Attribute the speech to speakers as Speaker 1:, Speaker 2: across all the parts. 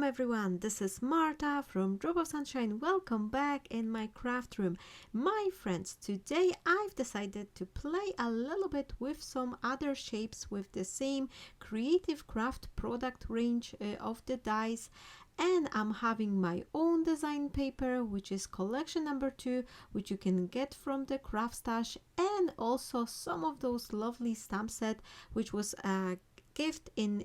Speaker 1: everyone, this is Marta from Drop of Sunshine. Welcome back in my craft room. My friends, today I've decided to play a little bit with some other shapes with the same creative craft product range of the dies, and I'm having my own design paper, which is collection number 2, which you can get from the craft stash, and also some of those lovely stamp set, which was a gift in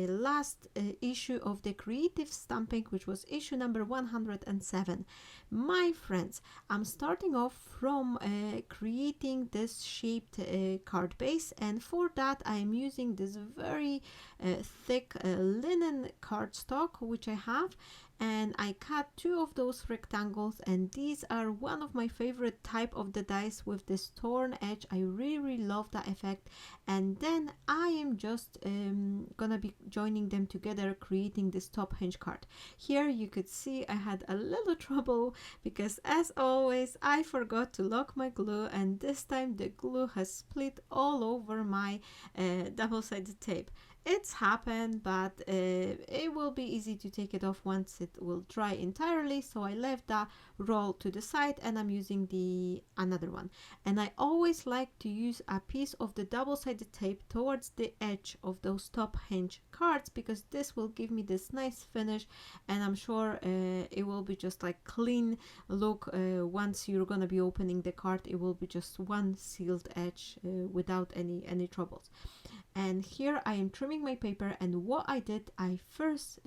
Speaker 1: last issue of the creative stamping, which was issue number 107. My friends, I'm starting off from creating this shaped card base, and for that I'm using this very thick linen cardstock which I have, and I cut 2 of those rectangles, and these are one of my favorite type of the dies with this torn edge. I really love that effect. And then I am just gonna be joining them together, creating this top hinge card. Here you could see I had a little trouble because, as always, I forgot to lock my glue, and this time the glue has split all over my double-sided tape. It's happened, but it will be easy to take it off once it will dry entirely. So I left that roll to the side, and I'm using the another one. And I always like to use a piece of the double-sided tape towards the edge of those top hinge cards, because this will give me this nice finish, and I'm sure it will be just like clean look. Once you're gonna be opening the card, it will be just one sealed edge without any troubles. And here I am trimming my paper, and what I did, I first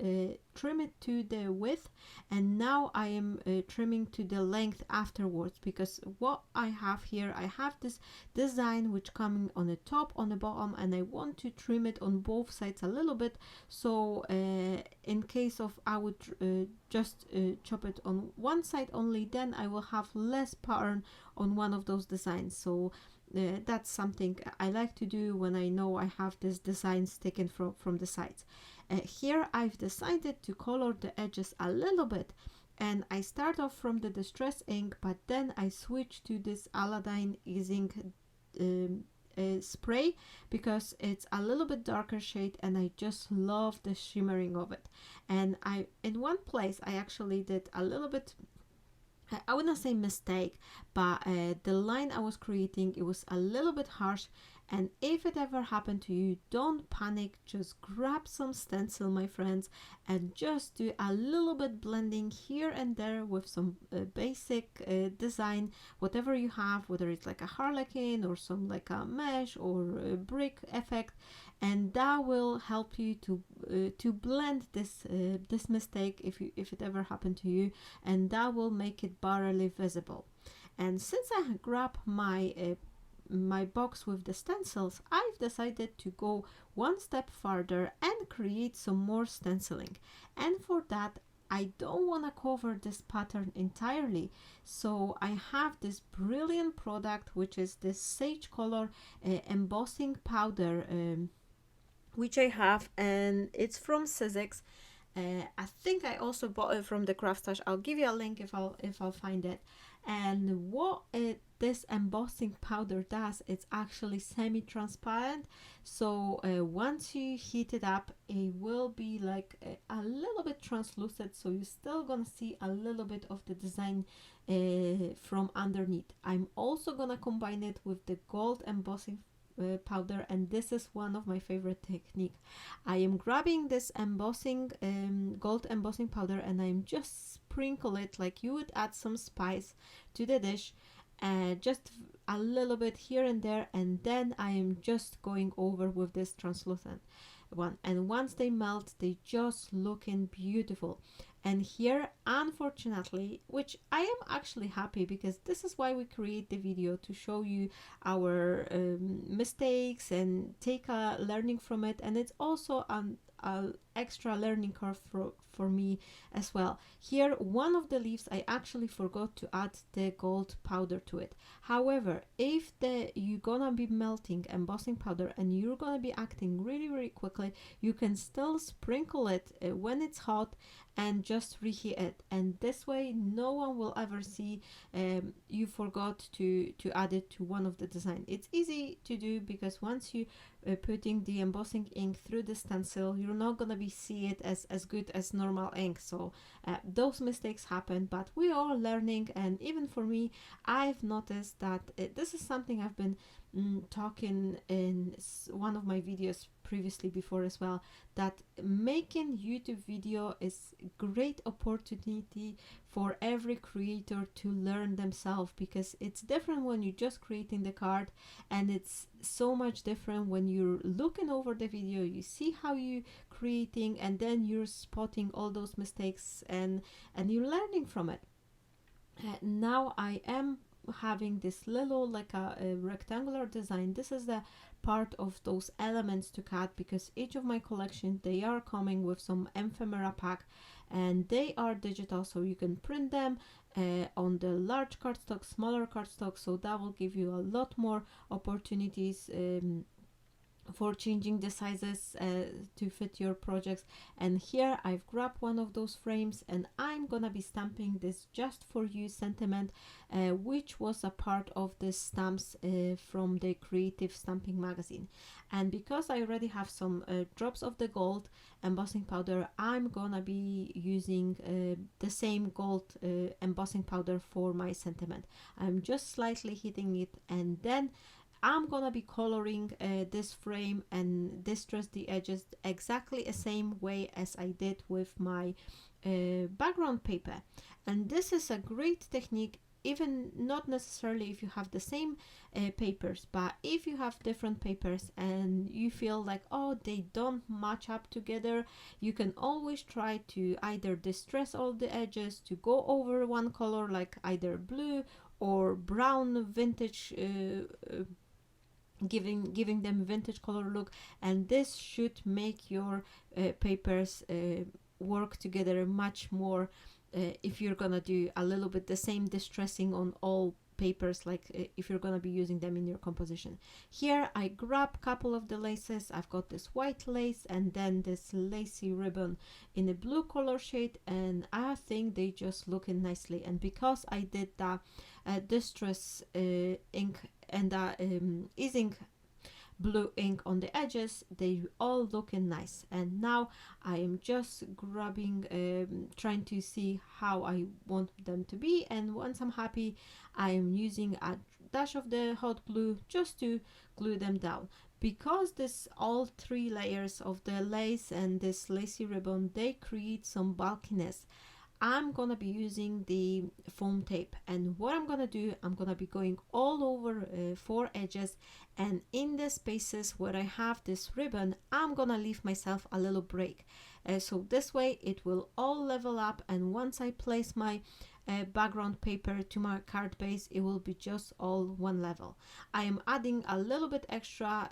Speaker 1: trim it to the width, and now I am trimming to the length afterwards, because what I have here, I have this design which coming on the top, on the bottom, and I want to trim it on both sides a little bit. So in case of I would just chop it on one side only, then I will have less pattern on one of those designs. So that's something I like to do when I know I have this designs taken from the sides. Here I've decided to color the edges a little bit, and I start off from the distress ink, but then I switch to this ALADINE IZINK spray, because it's a little bit darker shade, and I just love the shimmering of it. And I, in one place, I actually did a little bit, I wouldn't say mistake, but the line I was creating, it was a little bit harsh. And if it ever happened to you, don't panic, just grab some stencil, my friends, and just do a little bit blending here and there with some basic design, whatever you have, whether it's like a harlequin or some like a mesh or a brick effect, and that will help you to blend this this mistake if it ever happened to you, and that will make it barely visible. And since I grab my box with the stencils, I've decided to go one step further and create some more stenciling. And for that, I don't want to cover this pattern entirely, so I have this brilliant product, which is this sage color embossing powder, which I have, and it's from SIZZIX. I think I also bought it from the craft stash. I'll give you a link if I'll find it. And what this embossing powder does, it's actually semi-transparent. So once you heat it up, it will be like a little bit translucent. So you're still gonna see a little bit of the design from underneath. I'm also gonna combine it with the gold embossing powder, and this is one of my favorite technique. I am grabbing this embossing gold embossing powder, and I'm just sprinkle it like you would add some spice to the dish, just a little bit here and there, and then I am just going over with this translucent one, and once they melt, they just looking beautiful. And here, unfortunately, which I am actually happy, because this is why we create the video, to show you our mistakes and take a learning from it, and it's also an extra learning curve for me as well. Here, one of the leaves, I actually forgot to add the gold powder to it. However, if you're gonna be melting embossing powder and you're gonna be acting really quickly, you can still sprinkle it when it's hot, and just reheat it, and this way no one will ever see you forgot to add it to one of the design. It's easy to do because once you putting the embossing ink through the stencil, you're not gonna be see it as good as normal ink. So those mistakes happen, but we are learning. And even for me, I've noticed that this is something I've been talking in one of my videos previously before as well, that making YouTube video is great opportunity for every creator to learn themselves, because it's different when you're just creating the card, and it's so much different when you're looking over the video, you see how you creating, and then you're spotting all those mistakes and you're learning from it. Now I am having this little like a rectangular design. This is the part of those elements to cut, because each of my collection, they are coming with some ephemera pack, and they are digital, so you can print them on the large cardstock, smaller cardstock, so that will give you a lot more opportunities for changing the sizes to fit your projects. And here I've grabbed one of those frames, and I'm gonna be stamping this Just For You sentiment, which was a part of the stamps from the Creative Stamping magazine. And because I already have some drops of the gold embossing powder, I'm gonna be using the same gold embossing powder for my sentiment. I'm just slightly hitting it, and then I'm gonna be coloring this frame and distress the edges exactly the same way as I did with my background paper. And this is a great technique, even not necessarily if you have the same papers, but if you have different papers and you feel like, oh, they don't match up together, you can always try to either distress all the edges, to go over one color like either blue or brown vintage, giving them vintage color look, and this should make your papers work together much more if you're gonna do a little bit the same distressing on all papers, like if you're gonna be using them in your composition. Here I grab a couple of the laces. I've got this white lace and then this lacy ribbon in a blue color shade, and I think they just looking nicely. And because I did the distress ink and the IZINK blue ink on the edges, they all looking nice. And now I am just grabbing, trying to see how I want them to be, and once I'm happy, I am using a dash of the hot glue just to glue them down. Because this all three layers of the lace and this lacy ribbon, they create some bulkiness, I'm gonna be using the foam tape. And what I'm gonna do, I'm gonna be going all over 4 edges, and in the spaces where I have this ribbon, I'm gonna leave myself a little break, so this way it will all level up, and once I place my background paper to my card base, it will be just all one level. I am adding a little bit extra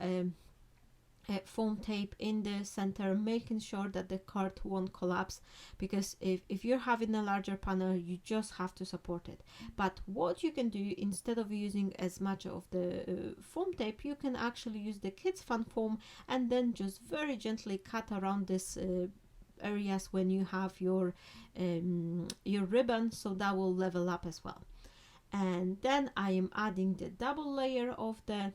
Speaker 1: foam tape in the center, making sure that the card won't collapse, because if you're having a larger panel, you just have to support it. But what you can do, instead of using as much of the foam tape, you can actually use the Kids Fun foam and then just very gently cut around this areas when you have your ribbon, so that will level up as well. And then I am adding the double layer of the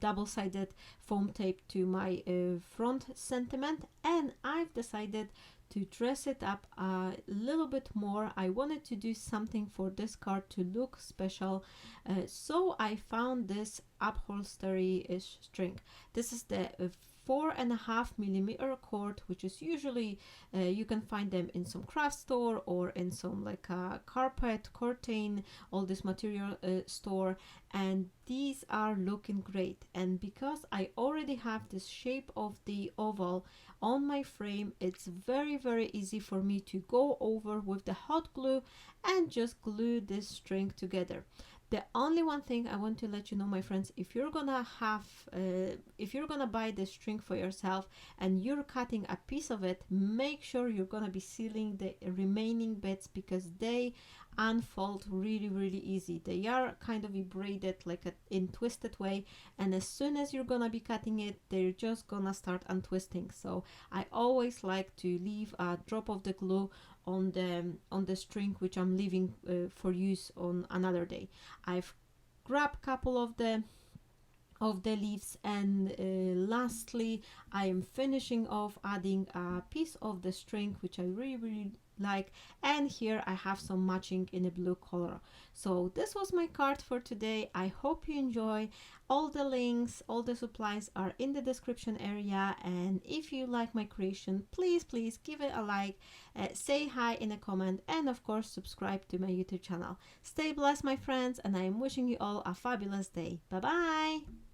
Speaker 1: double-sided foam tape to my front sentiment, and I've decided to dress it up a little bit more. I wanted to do something for this card to look special, so I found this upholstery string. This is the 4.5 millimeter cord, which is usually you can find them in some craft store or in some like a carpet, curtain, all this material store, and these are looking great. And because I already have this shape of the oval on my frame, it's very easy for me to go over with the hot glue and just glue this string together. The only one thing I want to let you know, my friends, if you're gonna buy the string for yourself and you're cutting a piece of it, make sure you're gonna be sealing the remaining bits, because they unfold really easy. They are kind of braided like in twisted way, and as soon as you're gonna be cutting it, they're just gonna start untwisting. So I always like to leave a drop of the glue on the string, which I'm leaving for use on another day. I've grabbed a couple of the leaves, and lastly I am finishing off adding a piece of the string which I really like, and here I have some matching in a blue color. So this was my card for today. I hope you enjoy. All the links, all the supplies are in the description area, and if you like my creation, please give it a like, say hi in a comment, and of course subscribe to my YouTube channel. Stay blessed, my friends, and I am wishing you all a fabulous day. Bye bye.